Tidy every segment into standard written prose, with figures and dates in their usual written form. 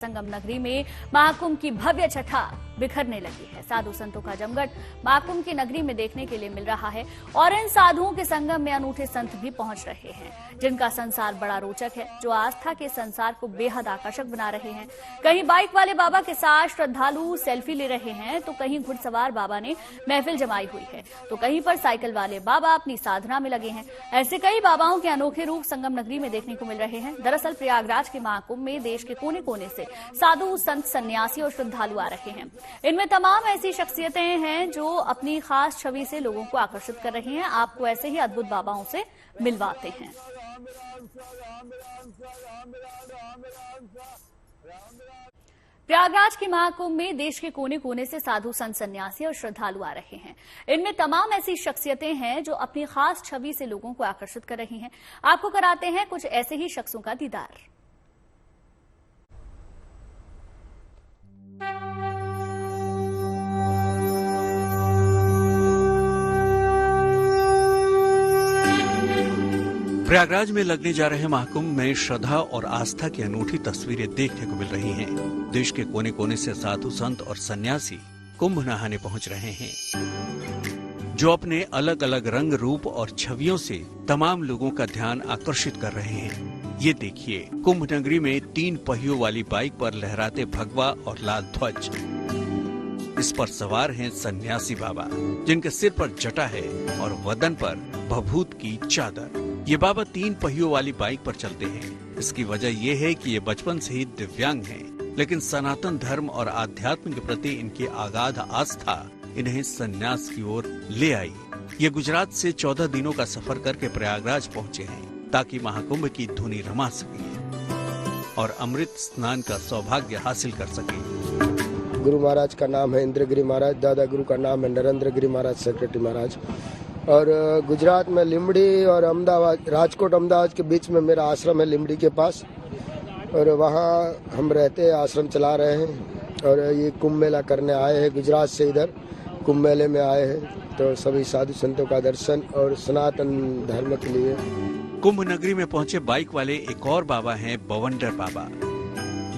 संगम नगरी में महाकुंभ की भव्य छठा बिखरने लगी है। साधु संतों का जमघट महाकुंभ की नगरी में देखने के लिए मिल रहा है और इन साधुओं के संगम में अनूठे संत भी पहुंच रहे हैं, जिनका संसार बड़ा रोचक है, जो आस्था के संसार को बेहद आकर्षक बना रहे हैं। कहीं बाइक वाले बाबा के साथ श्रद्धालु सेल्फी ले रहे हैं, तो कहीं घुड़सवार बाबा ने महफिल जमाई हुई है, तो कहीं पर साइकिल वाले बाबा अपनी साधना में लगे हैं। ऐसे कई बाबाओं के अनोखे रूप संगम नगरी में देखने को मिल रहे हैं। दरअसल प्रयागराज के महाकुंभ में देश के कोने कोने से साधु संत सन्यासी और श्रद्धालु आ रहे हैं। इनमें तमाम ऐसी शख्सियतें हैं जो अपनी खास छवि से लोगों को आकर्षित कर रही हैं। आपको ऐसे ही अद्भुत बाबाओं से मिलवाते हैं। प्रयागराज के महाकुंभ में देश के कोने कोने से साधु संत सन्यासी और श्रद्धालु आ रहे हैं। इनमें तमाम ऐसी शख्सियतें हैं जो अपनी खास छवि से लोगों को आकर्षित कर रही हैं। आपको कराते हैं कुछ ऐसे ही शख्सों का दीदार। प्रयागराज में लगने जा रहे महाकुंभ में श्रद्धा और आस्था की अनूठी तस्वीरें देखने को मिल रही हैं। देश के कोने कोने से साधु संत और सन्यासी कुंभ नहाने पहुंच रहे हैं, जो अपने अलग अलग रंग रूप और छवियों से तमाम लोगों का ध्यान आकर्षित कर रहे हैं। ये देखिए, कुंभ नगरी में 3 पहियों वाली बाइक पर लहराते भगवा और लाल ध्वज। इस पर सवार हैं सन्यासी बाबा, जिनके सिर पर जटा है और वदन पर भभूत की चादर। ये बाबा 3 पहियों वाली बाइक पर चलते हैं। इसकी वजह ये है कि ये बचपन से ही दिव्यांग हैं, लेकिन सनातन धर्म और आध्यात्म के प्रति इनकी अगाध आस्था इन्हें सन्यास की ओर ले आई। ये गुजरात से 14 दिनों का सफर करके प्रयागराज पहुँचे हैं, ताकि महाकुंभ की धुनी रमा सके और अमृत स्नान का सौभाग्य हासिल कर सके। गुरु महाराज का नाम है इंद्रगिरी महाराज, दादा गुरु का नाम है नरेंद्र गिरी महाराज, सेक्रेटरी महाराज। और गुजरात में लिमड़ी और अहमदाबाद, राजकोट अहमदाबाद के बीच में मेरा आश्रम है लिमड़ी के पास, और वहाँ हम रहते हैं, आश्रम चला रहे हैं। और ये कुंभ मेला करने आए हैं, गुजरात से इधर कुंभ मेले में आए हैं, तो सभी साधु संतों का दर्शन और सनातन धर्म के लिए। कुंभ नगरी में पहुंचे बाइक वाले एक और बाबा हैं बवंडर बाबा,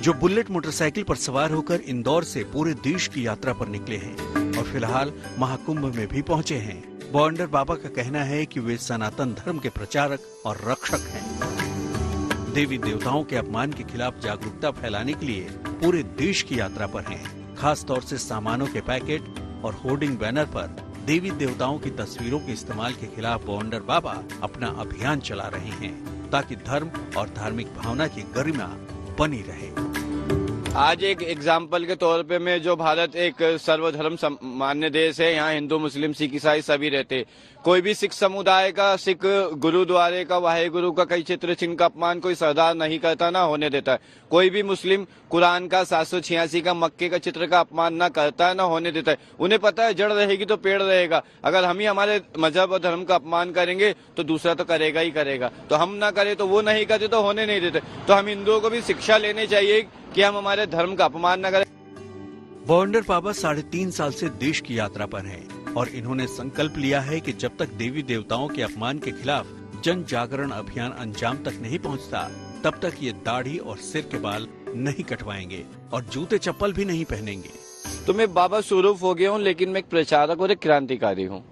जो बुलेट मोटरसाइकिल पर सवार होकर इंदौर से पूरे देश की यात्रा पर निकले हैं और फिलहाल महाकुंभ में भी पहुंचे हैं। बवंडर बाबा का कहना है कि वे सनातन धर्म के प्रचारक और रक्षक हैं। देवी देवताओं के अपमान के खिलाफ जागरूकता फैलाने के लिए पूरे देश की यात्रा पर हैं। खास तौर से सामानों के पैकेट और होर्डिंग बैनर पर देवी देवताओं की तस्वीरों के इस्तेमाल के खिलाफ बवंडर बाबा अपना अभियान चला रहे हैं, ताकि धर्म और धार्मिक भावना की गरिमा बनी रहे। आज एक एग्जाम्पल के तौर पे मैं, जो भारत एक सर्वधर्म मान्य देश है, यहाँ हिंदू मुस्लिम सिख ईसाई सभी रहते। कोई भी सिख समुदाय का, सिख गुरुद्वारे का, वाहेगुरु का कई चित्र चिन्ह का अपमान कोई सरदार नहीं करता, ना होने देता है। कोई भी मुस्लिम कुरान का 786 का मक्के का चित्र का अपमान ना करता है, ना होने देता है। उन्हें पता है जड़ रहेगी तो पेड़ रहेगा। अगर हम ही हमारे मजहब और धर्म का अपमान करेंगे तो दूसरा तो करेगा ही करेगा। तो हम ना करें तो वो नहीं करते, तो होने नहीं देते। तो हम हिंदुओं को भी शिक्षा लेनी चाहिए कि हम हमारे धर्म का अपमान न करें। बवंडर बाबा 3.5 साल से देश की यात्रा पर हैं और इन्होंने संकल्प लिया है कि जब तक देवी देवताओं के अपमान के खिलाफ जन जागरण अभियान अंजाम तक नहीं पहुंचता, तब तक ये दाढ़ी और सिर के बाल नहीं कटवाएंगे और जूते चप्पल भी नहीं पहनेंगे। तो मैं बाबा स्वरूप हो गया हूँ, लेकिन मैं एक प्रचारक और एक क्रांतिकारी हूँ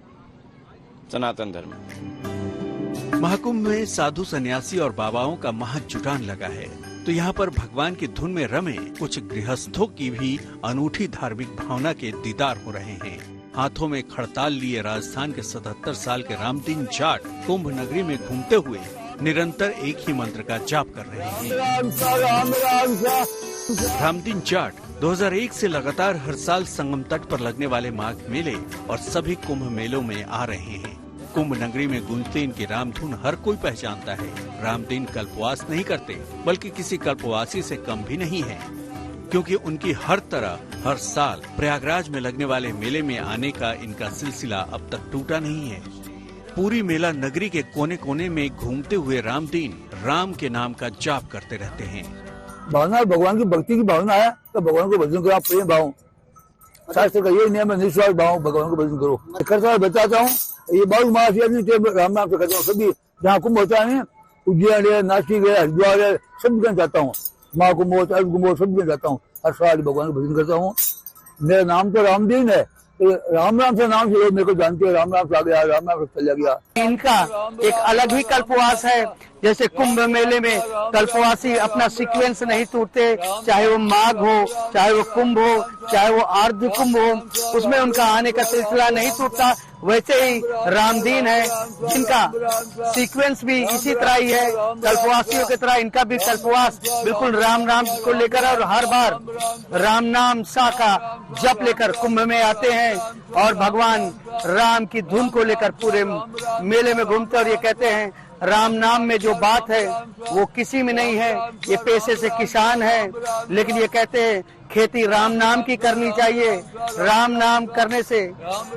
सनातन धर्म। महाकुंभ में साधु सन्यासी और बाबाओं का महाजुटान लगा है, तो यहाँ पर भगवान की धुन में रमे कुछ गृहस्थों की भी अनूठी धार्मिक भावना के दीदार हो रहे हैं। हाथों में खड़ताल लिए राजस्थान के 77 साल के रामदीन जाट कुंभ नगरी में घूमते हुए निरंतर एक ही मंत्र का जाप कर रहे हैं। रामदीन जाट 2001 से लगातार हर साल संगम तट पर लगने वाले माघ मेले और सभी कुंभ मेलों में आ रहे हैं। कुंभ नगरी में गूंजते इनकी रामधुन हर कोई पहचानता है। रामदीन कल्पवास नहीं करते, बल्कि किसी कल्पवासी से कम भी नहीं है, क्योंकि उनकी हर तरह हर साल प्रयागराज में लगने वाले मेले में आने का इनका सिलसिला अब तक टूटा नहीं है। पूरी मेला नगरी के कोने कोने में घूमते हुए रामदीन राम के नाम का जाप करते रहते हैं। भावना भगवान की भक्ति की भावना है, तो भगवान को भजन करो, आप प्रेम भाव। शास्त्र का यही नियम है, निस्वार्थ भाव, भगवान को भजन करो। करता बताता हूँ, ये बहुत मास राम नाम से करता हूँ। सभी जहाँ कुंभ होता है, उज्जैन है, नासिक है, हरिद्वार है, सब जगह जाता हूँ। महाकुंभ हो चाहे कुंभ हो, सब में जाता हूँ। हर साल भगवान का भजन करता हूँ। मेरा नाम तो रामदीन है, तो राम राम से नाम से लोग मेरे को जानते हैं। राम राम से आ गया, राम राम से चला गया। इनका एक अलग ही कल्पवास है। जैसे कुंभ मेले में कल्पवासी अपना सीक्वेंस नहीं टूटते, चाहे वो माघ हो, चाहे वो कुंभ हो, चाहे वो आर्द्र कुंभ हो, उसमें उनका आने का सिलसिला नहीं टूटता। वैसे ही रामदीन है, जिनका सीक्वेंस भी इसी तरह ही है। कल्पवासियों की तरह इनका भी कल्पवास बिल्कुल राम नाम को लेकर, और हर बार राम नाम सा का जप लेकर कुंभ में आते हैं और भगवान राम की धुन को लेकर पूरे मेले में घूमते, और ये कहते हैं राम नाम में जो बात है वो किसी में नहीं है। ये पैसे से किसान है, लेकिन ये कहते हैं खेती राम नाम की करनी चाहिए। राम नाम करने से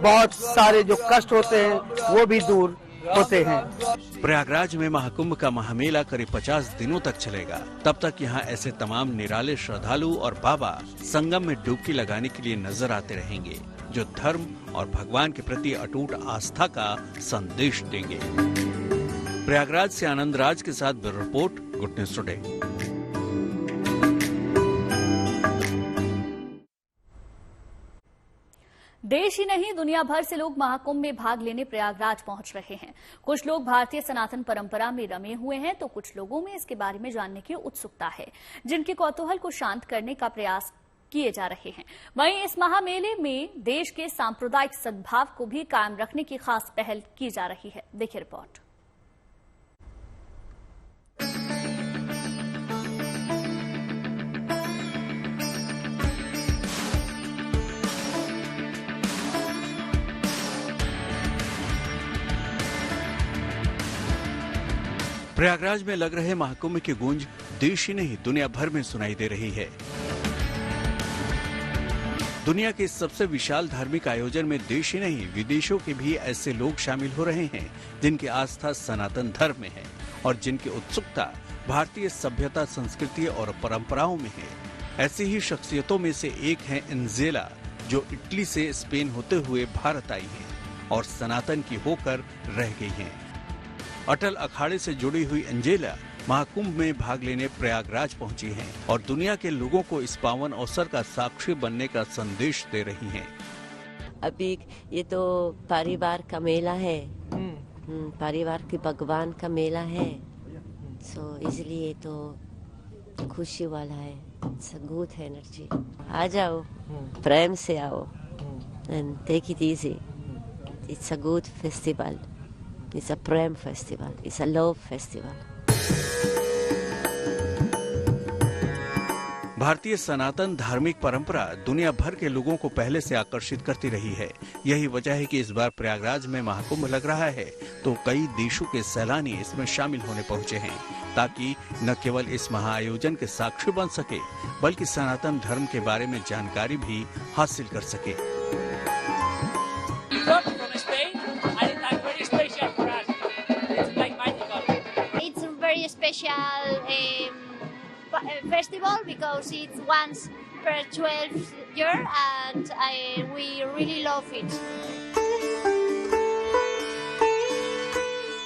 बहुत सारे जो कष्ट होते हैं वो भी दूर होते हैं। प्रयागराज में महाकुंभ का महामेला करीब 50 दिनों तक चलेगा। तब तक यहाँ ऐसे तमाम निराले श्रद्धालु और बाबा संगम में डुबकी लगाने के लिए नजर आते रहेंगे, जो धर्म और भगवान के प्रति अटूट आस्था का संदेश देंगे। प्रयागराज से आनंद राज के साथ bureau report, good news today. देश ही नहीं दुनिया भर से लोग महाकुंभ में भाग लेने प्रयागराज पहुंच रहे हैं। कुछ लोग भारतीय सनातन परंपरा में रमे हुए हैं, तो कुछ लोगों में इसके बारे में जानने की उत्सुकता है, जिनके कौतूहल को शांत करने का प्रयास किए जा रहे हैं। वहीं इस महामेले में देश के सांप्रदायिक सद्भाव को भी कायम रखने की खास पहल की जा रही है। देखिए रिपोर्ट। प्रयागराज में लग रहे महाकुंभ की गूंज देश ही नहीं दुनिया भर में सुनाई दे रही है। दुनिया के इस सबसे विशाल धार्मिक आयोजन में देश ही नहीं विदेशों के भी ऐसे लोग शामिल हो रहे हैं, जिनकी आस्था सनातन धर्म में है और जिनकी उत्सुकता भारतीय सभ्यता, संस्कृति और परंपराओं में है। ऐसी ही शख्सियतों में से एक है एंजेला, जो इटली से स्पेन होते हुए भारत आई हैं और सनातन की होकर रह गई हैं। अटल अखाड़े से जुड़ी हुई एंजेला महाकुंभ में भाग लेने प्रयागराज पहुंची हैं और दुनिया के लोगों को इस पावन अवसर का साक्षी बनने का संदेश दे रही हैं। अभी ये तो परिवार का मेला है, परिवार के भगवान का मेला है, सो इसलिए तो खुशी वाला है। It's a good energy. आ जाओ, प्रेम से आओ and take it easy. It's a good festival. It's a Prem festival. It's a love festival. भारतीय सनातन धार्मिक परंपरा दुनिया भर के लोगों को पहले से आकर्षित करती रही है। यही वजह है कि इस बार प्रयागराज में महाकुंभ लग रहा है तो कई देशों के सैलानी इसमें शामिल होने पहुंचे हैं, ताकि न केवल इस महाआयोजन के साक्षी बन सके, बल्कि सनातन धर्म के बारे में जानकारी भी हासिल कर सके। Special festival because it's once per 12 year and we really love it.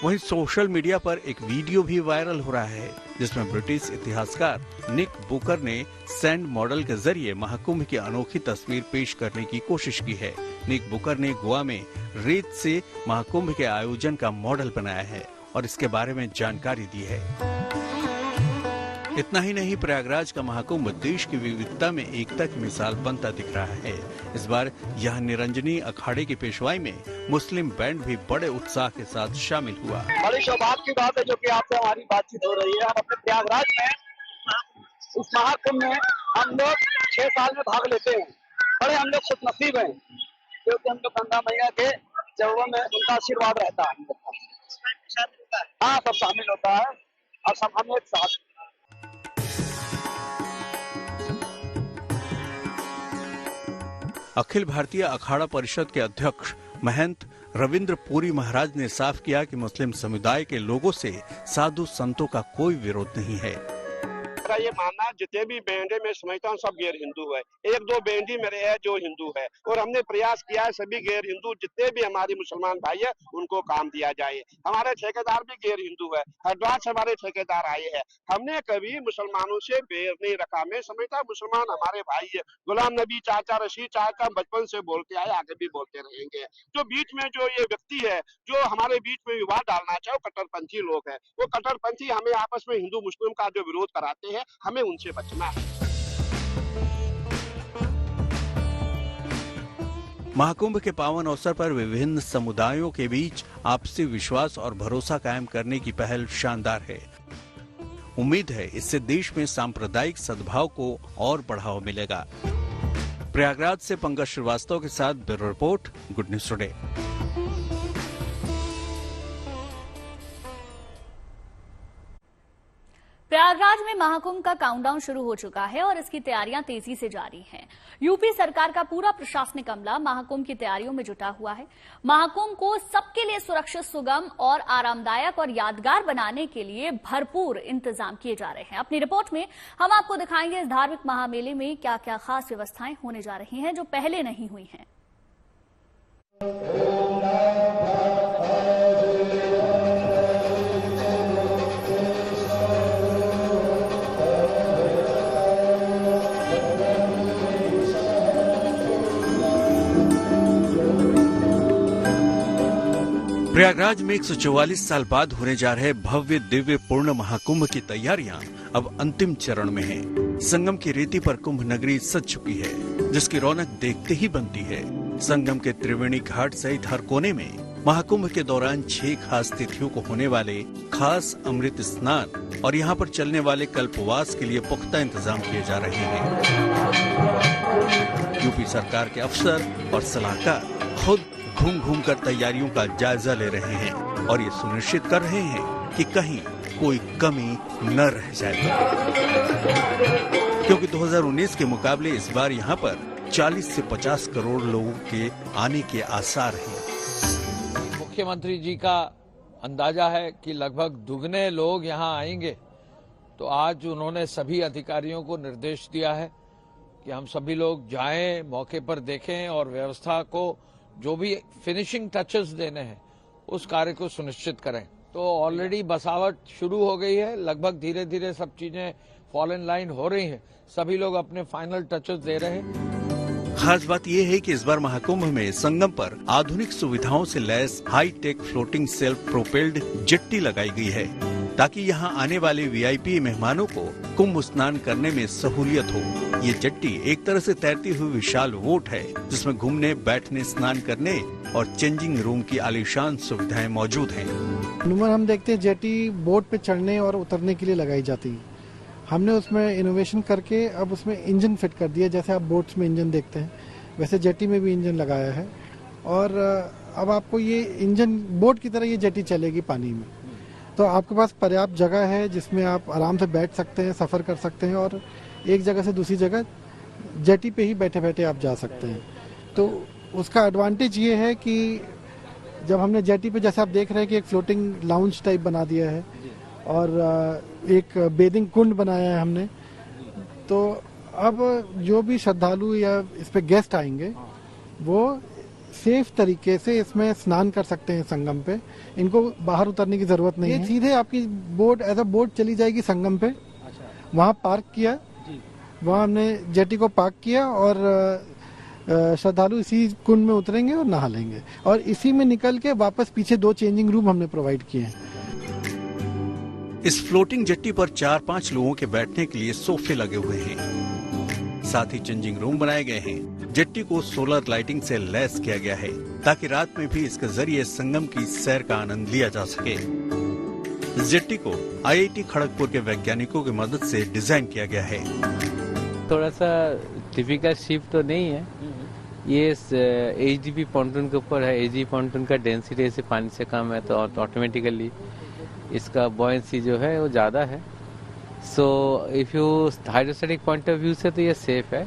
वहीं सोशल मीडिया पर एक वीडियो भी वायरल हो रहा है, जिसमें ब्रिटिश इतिहासकार निक बुकर ने सैंड मॉडल के जरिए महाकुंभ की अनोखी तस्वीर पेश करने की कोशिश की है। निक बुकर ने गोवा में रेत से महाकुंभ के आयोजन का मॉडल बनाया है और इसके बारे में जानकारी दी है। इतना ही नहीं, प्रयागराज का महाकुंभ देश की विविधता में एकता की मिसाल बनता दिख रहा है। इस बार यह निरंजनी अखाड़े की पेशवाई में मुस्लिम बैंड भी बड़े उत्साह के साथ शामिल हुआ। बड़ी सौभाग्य की बात है जो कि आपसे हमारी बातचीत हो रही है। हम अपने प्रयागराज में इस महाकुंभ में हम लोग 6 साल में भाग लेते हैं। बड़े हम लोग खुशनसीब हैं क्योंकि हम लोग गंगा मैया के चरणों में उनका आशीर्वाद रहता है। हाँ, सब शामिल होता है और सब हम एक साथ। अखिल भारतीय अखाड़ा परिषद के अध्यक्ष महंत रविंद्र पुरी महाराज ने साफ किया कि मुस्लिम समुदाय के लोगों से साधु संतों का कोई विरोध नहीं है। मेरा ये मानना है जितने भी बैंड है मैं समझता हूँ सब गैर हिंदू है। 1-2 बैंड ही मेरे है जो हिंदू है, और हमने प्रयास किया है सभी गैर हिंदू जितने भी हमारे मुसलमान भाई है उनको काम दिया जाए। हमारे ठेकेदार भी गैर हिंदू है, हरिद्वार से हमारे ठेकेदार आए हैं। हमने कभी मुसलमानों से बैर नहीं रखा। मैं समझता मुसलमान हमारे भाई है। गुलाम नबी चाचा, रशीद चाचा बचपन से बोलते आए, आगे भी बोलते रहेंगे। जो बीच में जो ये व्यक्ति है जो हमारे बीच में विवाद डालना चाहे वो कट्टरपंथी लोग हैं। वो कट्टरपंथी हमें आपस में हिंदू मुस्लिम का जो विरोध कराते हैं, हमें उनसे बचना है। महाकुंभ के पावन अवसर पर विभिन्न समुदायों के बीच आपसी विश्वास और भरोसा कायम करने की पहल शानदार है। उम्मीद है इससे देश में सांप्रदायिक सद्भाव को और बढ़ावा मिलेगा। प्रयागराज से पंकज श्रीवास्तव के साथ bureau report, good news today. Prayagraj में महाकुंभ का काउंटडाउन शुरू हो चुका है और इसकी तैयारियां तेजी से जारी हैं। यूपी सरकार का पूरा प्रशासनिक अमला महाकुंभ की तैयारियों में जुटा हुआ है। महाकुंभ को सबके लिए सुरक्षित, सुगम और आरामदायक और यादगार बनाने के लिए भरपूर इंतजाम किए जा रहे हैं। अपनी रिपोर्ट में हम आपको दिखाएंगे इस धार्मिक महामेले में क्या क्या खास व्यवस्थाएं होने जा रही हैं जो पहले नहीं हुई हैं। प्रयागराज में 144 साल बाद होने जा रहे भव्य दिव्य पूर्ण महाकुंभ की तैयारियां अब अंतिम चरण में हैं। संगम की रेती पर कुंभ नगरी सज चुकी है, जिसकी रौनक देखते ही बनती है। संगम के त्रिवेणी घाट सहित हर कोने में महाकुंभ के दौरान 6 खास तिथियों को होने वाले खास अमृत स्नान और यहाँ पर चलने वाले कल्पवास के लिए पुख्ता इंतजाम किए जा रहे हैं। यूपी सरकार के अफसर और सलाहकार खुद घूम घूम कर तैयारियों का जायजा ले रहे हैं और ये सुनिश्चित कर रहे हैं कि कहीं कोई कमी न रह जाए, क्योंकि 2019 के मुकाबले इस बार यहाँ पर 40 से 50 करोड़ लोगों के आने के आसार हैं। मुख्यमंत्री जी का अंदाजा है कि लगभग दुगने लोग यहाँ आएंगे, तो आज उन्होंने सभी अधिकारियों को निर्देश दिया है कि हम सभी लोग जाएं, मौके पर देखें और व्यवस्था को जो भी फिनिशिंग टचेस देने हैं उस कार्य को सुनिश्चित करें। तो ऑलरेडी बसावट शुरू हो गई है, लगभग धीरे धीरे सब चीजें फॉल इन लाइन हो रही हैं, सभी लोग अपने फाइनल टचेस दे रहे हैं। खास बात यह है कि इस बार महाकुंभ में संगम पर आधुनिक सुविधाओं से लैस high tech floating self propelled jetty लगाई गई है, ताकि यहाँ आने वाले वीआईपी मेहमानों को कुंभ स्नान करने में सहूलियत हो। ये जेट्टी एक तरह से तैरती हुई विशाल बोट है, जिसमें घूमने, बैठने, स्नान करने और चेंजिंग रूम की आलीशान सुविधाएं मौजूद हैं। नूमन हम देखते हैं जेट्टी बोट पे चढ़ने और उतरने के लिए लगाई जाती है। हमने उसमें इनोवेशन करके अब उसमें इंजन फिट कर दिया। जैसे आप बोट्स में इंजन देखते हैं, वैसे जेट्टी में भी इंजन लगाया है और अब आपको ये इंजन बोट की तरह ये जेट्टी चलेगी पानी में। तो आपके पास पर्याप्त जगह है जिसमें आप आराम से बैठ सकते हैं, सफ़र कर सकते हैं और एक जगह से दूसरी जगह जेट्टी पे ही बैठे बैठे आप जा सकते हैं। तो उसका एडवांटेज ये है कि जब हमने जेट्टी पे, जैसे आप देख रहे हैं कि एक फ्लोटिंग लाउंज टाइप बना दिया है और एक बेदिंग कुंड बनाया है हमने, तो अब जो भी श्रद्धालु या इस पे गेस्ट आएंगे वो सेफ तरीके से इसमें स्नान कर सकते हैं। संगम पे इनको बाहर उतरने की जरूरत नहीं है। सीधे आपकी बोट एज अ बोट चली जाएगी संगम पे। वहाँ पार्क किया, वहाँ हमने जेट्टी को पार्क किया और श्रद्धालु इसी कुंड में उतरेंगे और नहा लेंगे और इसी में निकल के वापस पीछे 2 चेंजिंग रूम हमने प्रोवाइड किए हैं। इस फ्लोटिंग जेट्टी पर 4-5 लोगों के बैठने के लिए सोफे लगे हुए हैं, साथ ही चेंजिंग रूम बनाए गए हैं। जेट्टी को सोलर लाइटिंग से लैस किया गया है ताकि रात में भी इसके जरिए संगम की सैर का आनंद लिया जा सके। इस जेट्टी को IIT खड़गपुर के वैज्ञानिकों की मदद से डिजाइन किया गया है। थोड़ा सा टिपिकल शिप तो नहीं है, ये HDP पॉन्टून के ऊपर है। HDP पॉन्टून का डेंसिटी ऐसे पानी से कम है तो ऑटोमेटिकली इसका बॉयंसी जो है वो ज्यादा है। So if you hydrostatic point of view से तो ये सेफ है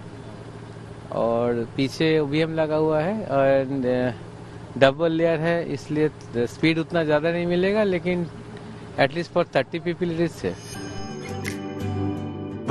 और पीछे OBM लगा हुआ है और डबल लेयर है, इसलिए स्पीड उतना ज्यादा नहीं मिलेगा, लेकिन at least for 30 people it is safe.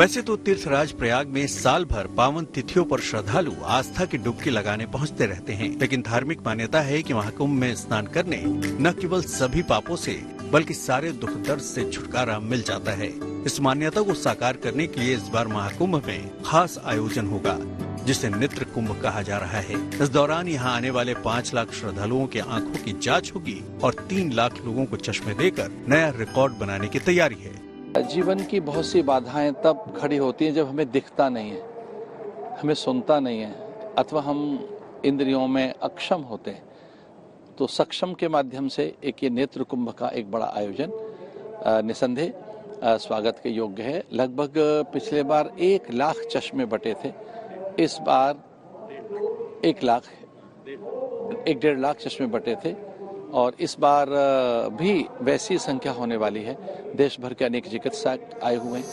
वैसे तो तीर्थराज प्रयाग में साल भर पावन तिथियों पर श्रद्धालु आस्था की डुबकी लगाने पहुंचते रहते हैं, लेकिन धार्मिक मान्यता है कि महाकुंभ में स्नान करने न केवल सभी पापों से बल्कि सारे दुख दर्द से छुटकारा मिल जाता है। इस मान्यता को साकार करने के लिए इस बार महाकुंभ में खास आयोजन होगा, जिसे नेत्र कुंभ कहा जा रहा है। इस दौरान यहाँ आने वाले 5 लाख श्रद्धालुओं के आंखों की जांच होगी और 3 लाख लोगों को चश्मे देकर नया रिकॉर्ड बनाने की तैयारी है। जीवन की बहुत सी बाधाएं तब खड़ी होती हैं जब हमें दिखता नहीं है, हमें सुनता नहीं है, अथवा हम इंद्रियों में अक्षम होते हैं। तो सक्षम के माध्यम से एक ये नेत्र कुंभ का एक बड़ा आयोजन निसंदेह स्वागत के योग्य है। लगभग पिछले बार 1 लाख चश्मे बटे थे, इस बार 1.5 लाख चश्मे बटे थे और इस बार भी वैसी संख्या होने वाली है। देश भर के अनेक चिकित्सक आए हुए हैं।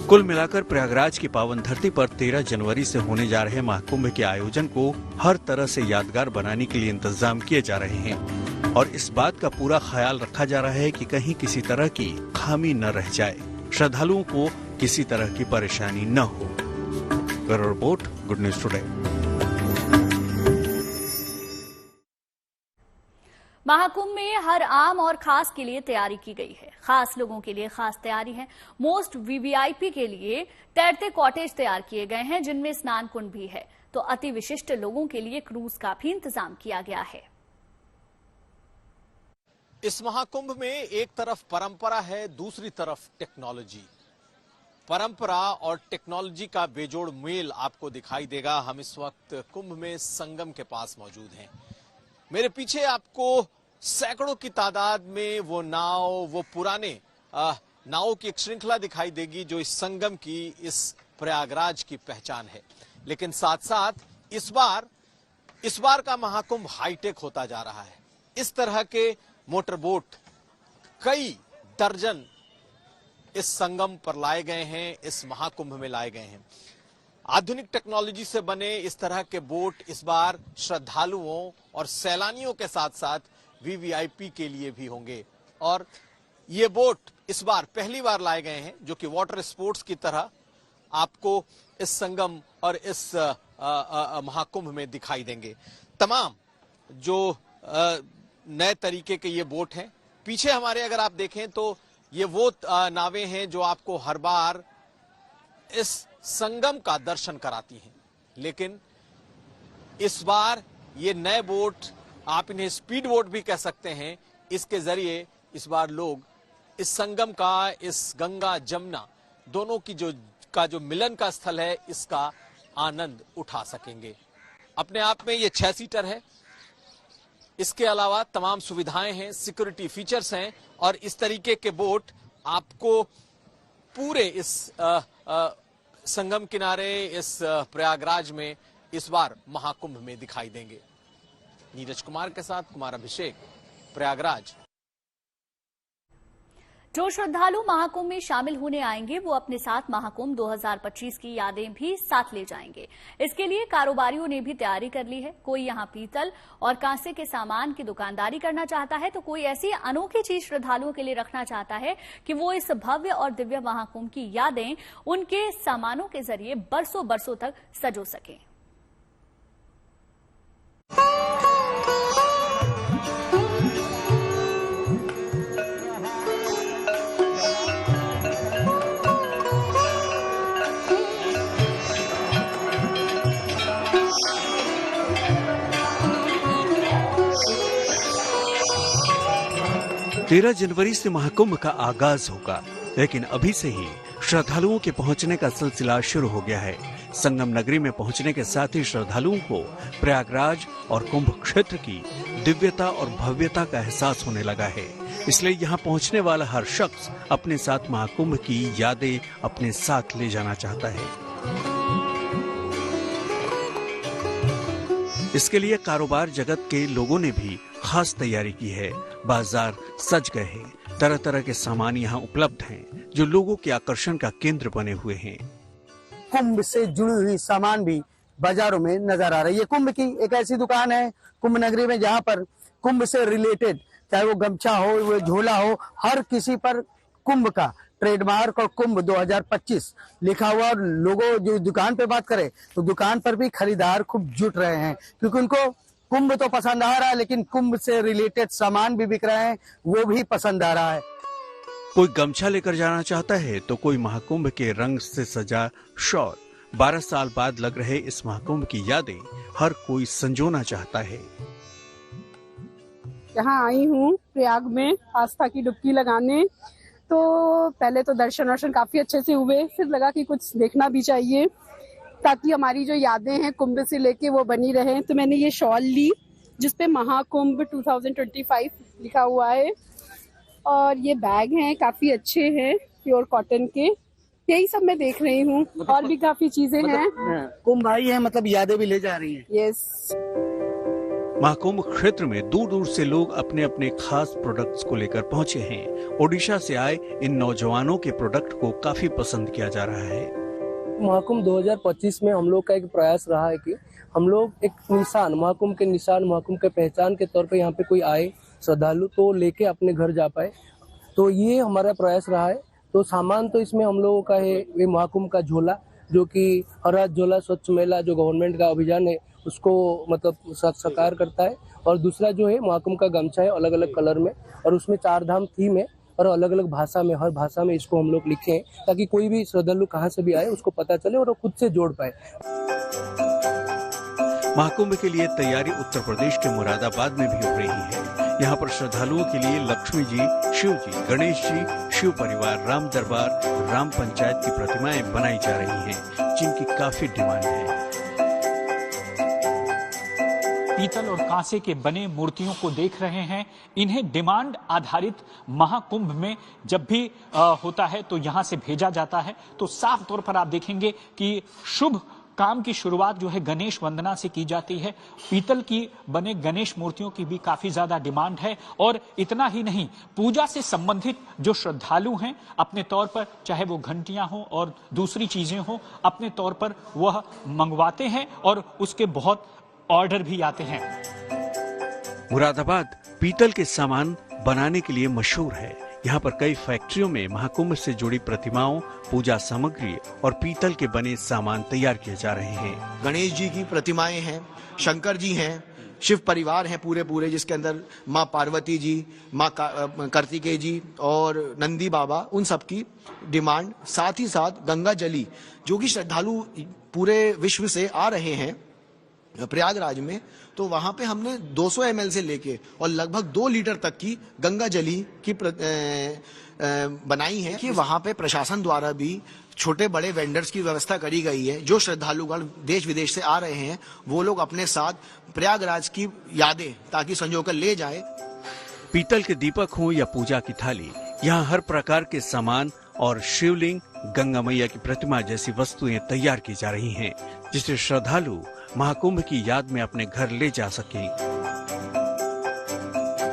कुल मिलाकर प्रयागराज की पावन धरती पर 13 जनवरी से होने जा रहे महाकुंभ के आयोजन को हर तरह से यादगार बनाने के लिए इंतजाम किए जा रहे हैं और इस बात का पूरा ख्याल रखा जा रहा है कि कहीं किसी तरह की खामी न रह जाए, श्रद्धालुओं को किसी तरह की परेशानी न हो। Bureau report, good news today. Mahakumbh में हर आम और खास के लिए तैयारी की गई है। खास लोगों के लिए खास तैयारी है। मोस्ट वीवीआईपी के लिए तैरते कॉटेज तैयार किए गए हैं, जिनमें स्नान कुंड भी है। तो अति विशिष्ट लोगों के लिए क्रूज का भी इंतजाम किया गया है। इस महाकुंभ में एक तरफ परंपरा है, दूसरी तरफ टेक्नोलॉजी। परंपरा और टेक्नोलॉजी का बेजोड़ मेल आपको दिखाई देगा। हम इस वक्त कुंभ में संगम के पास मौजूद हैं। मेरे पीछे आपको सैकड़ों की तादाद में वो नाव, वो पुराने नावों की एक श्रृंखला दिखाई देगी जो इस संगम की, इस प्रयागराज की पहचान है। लेकिन साथ साथ इस बार का महाकुंभ हाईटेक होता जा रहा है। इस तरह के मोटर बोट कई दर्जन इस संगम पर लाए गए हैं, इस महाकुंभ में लाए गए हैं। आधुनिक टेक्नोलॉजी से बने इस तरह के बोट इस बार श्रद्धालुओं और सैलानियों के साथ साथ वीवीआईपी के लिए भी होंगे। और ये बोट इस बार पहली बार लाए गए हैं जो कि वाटर स्पोर्ट्स की तरह आपको इस संगम और इस महाकुंभ में दिखाई देंगे। तमाम जो नए तरीके के ये बोट हैं। पीछे हमारे अगर आप देखें तो ये वो नावें हैं जो आपको हर बार इस संगम का दर्शन कराती हैं। लेकिन इस बार ये नए बोट, आप इन्हें स्पीड बोट भी कह सकते हैं, इसके जरिए इस बार लोग इस संगम का, इस गंगा जमुना दोनों की जो मिलन का स्थल है, इसका आनंद उठा सकेंगे। अपने आप में ये 6 सीटर है। इसके अलावा तमाम सुविधाएं हैं, सिक्योरिटी फीचर्स हैं और इस तरीके के बोट आपको पूरे इस संगम किनारे, इस प्रयागराज में इस बार महाकुंभ में दिखाई देंगे। नीरज कुमार के साथ कुमार अभिषेक, प्रयागराज। जो श्रद्धालु महाकुंभ में शामिल होने आएंगे वो अपने साथ महाकुंभ 2025 की यादें भी साथ ले जाएंगे। इसके लिए कारोबारियों ने भी तैयारी कर ली है। कोई यहाँ पीतल और कांसे के सामान की दुकानदारी करना चाहता है तो कोई ऐसी अनोखी चीज श्रद्धालुओं के लिए रखना चाहता है कि वो इस भव्य और दिव्य महाकुंभ की यादें उनके सामानों के जरिए बरसों बरसों तक सजो सकें। तेरह जनवरी से महाकुंभ का आगाज होगा, लेकिन अभी से ही श्रद्धालुओं के पहुंचने का सिलसिला शुरू हो गया है। संगम नगरी में पहुंचने के साथ ही श्रद्धालुओं को प्रयागराज और कुंभ क्षेत्र की दिव्यता और भव्यता का एहसास होने लगा है। इसलिए यहाँ पहुंचने वाला हर शख्स अपने साथ महाकुंभ की यादें अपने साथ ले जाना चाहता है। इसके लिए कारोबार जगत के लोगों ने भी खास तैयारी की है। बाजार सज गए हैं, तरह तरह के सामान यहाँ उपलब्ध हैं, जो लोगों के आकर्षण का केंद्र बने हुए हैं। कुंभ से जुड़ी हुई सामान भी बाजारों में नजर आ रही है। कुंभ की एक ऐसी दुकान है कुंभ नगरी में जहाँ पर कुंभ से रिलेटेड, चाहे वो गमछा हो, वो झोला हो, हर किसी पर कुंभ का ट्रेडमार्क और कुंभ 2025 लिखा हुआ, और लोगों जो दुकान पे बात करें तो दुकान पर भी खरीदार खूब जुट रहे हैं, क्योंकि उनको कुंभ तो पसंद आ रहा है, लेकिन कुंभ से रिलेटेड सामान भी बिक रहे हैं, वो भी पसंद आ रहा है। कोई गमछा लेकर जाना चाहता है तो कोई महाकुंभ के रंग से सजा शॉल। 12 साल बाद लग रहे इस महाकुंभ की यादें हर कोई संजोना चाहता है। यहाँ आई हूँ प्रयाग में आस्था की डुबकी लगाने, तो पहले तो दर्शन काफी अच्छे से हुए, फिर लगा कि कुछ देखना भी चाहिए ताकि हमारी जो यादें हैं कुंभ से लेके वो बनी रहें। तो मैंने ये शॉल ली जिसपे महाकुंभ 2025 लिखा हुआ है, और ये बैग हैं काफी अच्छे हैं, प्योर कॉटन के। यही सब मैं देख रही हूँ, और भी काफी चीजें हैं। कुंभ आई है मतलब यादें भी ले जा रही हैं। यस। महाकुंभ क्षेत्र में दूर दूर से लोग अपने अपने खास प्रोडक्ट्स को लेकर पहुंचे हैं। ओडिशा से आए इन नौजवानों के प्रोडक्ट को काफी पसंद किया जा रहा है। महाकुंभ 2025 में हम लोग का एक प्रयास रहा है कि हम लोग एक निशान, महाकुंभ के निशान, महाकुंभ के पहचान के तौर पे यहाँ पे कोई आए श्रद्धालु तो लेके अपने घर जा पाए, तो ये हमारा प्रयास रहा है। तो सामान तो इसमें हम लोगों का है ये महाकुंभ का झोला, जो कि हर रात झोला स्वच्छ मेला जो गवर्नमेंट का अभियान है उसको मतलब साकार करता है, और दूसरा जो है महाकुंभ का गमछा है अलग अलग कलर में, और उसमें 4 धाम थीम है, और अलग अलग भाषा में, हर भाषा में इसको हम लोग लिखे हैं ताकि कोई भी श्रद्धालु कहाँ से भी आए उसको पता चले और वो खुद से जोड़ पाए। महाकुंभ के लिए तैयारी उत्तर प्रदेश के मुरादाबाद में भी हो रही है। यहाँ पर श्रद्धालुओं के लिए लक्ष्मी जी, शिव जी, गणेश जी, शिव परिवार, राम दरबार, राम पंचायत की प्रतिमाएं बनाई जा रही हैं, जिनकी काफी डिमांड है। पीतल और कांसे के बने मूर्तियों को देख रहे हैं। इन्हें डिमांड आधारित महाकुंभ में जब भी होता है तो यहाँ से भेजा जाता है। तो साफ तौर पर आप देखेंगे कि शुभ काम की शुरुआत जो है गणेश वंदना से की जाती है। पीतल की बने गणेश मूर्तियों की भी काफी ज्यादा डिमांड है, और इतना ही नहीं, पूजा से संबंधित जो श्रद्धालु हैं अपने तौर पर, चाहे वो घंटियां हो और दूसरी चीजें हो, अपने तौर पर वह मंगवाते हैं और उसके बहुत ऑर्डर भी आते हैं। मुरादाबाद पीतल के सामान बनाने के लिए मशहूर है। यहाँ पर कई फैक्ट्रियों में महाकुंभ से जुड़ी प्रतिमाओं, पूजा सामग्री और पीतल के बने सामान तैयार किए जा रहे हैं। गणेश जी की प्रतिमाएं हैं, शंकर जी हैं, शिव परिवार हैं पूरे जिसके अंदर माँ पार्वती जी, माँ कार्तिकेय जी और नंदी बाबा, उन सब की डिमांड। साथ ही साथ गंगा जली, जो कि श्रद्धालु पूरे विश्व से आ रहे हैं प्रयागराज में, तो वहां पे हमने 200 ml से लेके और लगभग 2 लीटर तक की गंगा जली की बनाई है कि वहां पे प्रशासन द्वारा भी छोटे बड़े वेंडर्स की व्यवस्था करी गई है। जो श्रद्धालुगण देश विदेश से आ रहे हैं वो लोग अपने साथ प्रयागराज की यादें ताकि संजोकर ले जाए। पीतल के दीपक हो या पूजा की थाली, यहाँ हर प्रकार के सामान और शिवलिंग, गंगा मैया की प्रतिमा जैसी वस्तुएं तैयार की जा रही हैं, जिसे श्रद्धालु महाकुंभ की याद में अपने घर ले जा सकें।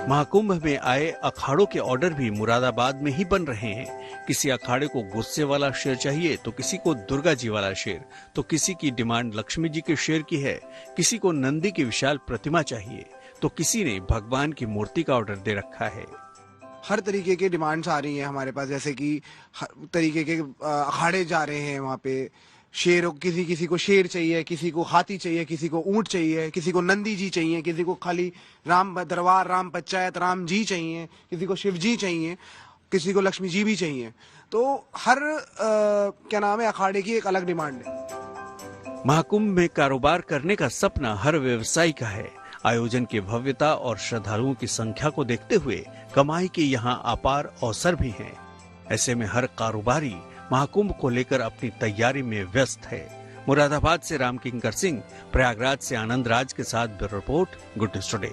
महाकुंभ में आए अखाड़ों के ऑर्डर भी मुरादाबाद में ही बन रहे हैं। किसी अखाड़े को गुस्से वाला शेर चाहिए तो किसी को दुर्गा जी वाला शेर, तो किसी की डिमांड लक्ष्मी जी के शेर की है, किसी को नंदी की विशाल प्रतिमा चाहिए, तो किसी ने भगवान की मूर्ति का ऑर्डर दे रखा है। हर तरीके के डिमांड्स आ रही हैं हमारे पास, जैसे कि हर तरीके के अखाड़े जा रहे हैं वहाँ पे। शेर, किसी को शेर चाहिए, किसी को हाथी चाहिए, किसी को ऊंट चाहिए, किसी को नंदी जी चाहिए, किसी को खाली राम दरबार, राम पंचायत, राम जी चाहिए, किसी को शिव जी चाहिए, किसी को लक्ष्मी जी भी चाहिए। तो हर अखाड़े की एक अलग डिमांड है। महाकुंभ में कारोबार करने का सपना हर व्यवसायी का है। आयोजन की भव्यता और श्रद्धालुओं की संख्या को देखते हुए कमाई के यहाँ अपार अवसर भी हैं। ऐसे में हर कारोबारी महाकुंभ को लेकर अपनी तैयारी में व्यस्त है। मुरादाबाद से राम किंकर सिंह, प्रयागराज से आनंद राज के साथ bureau report, good news today.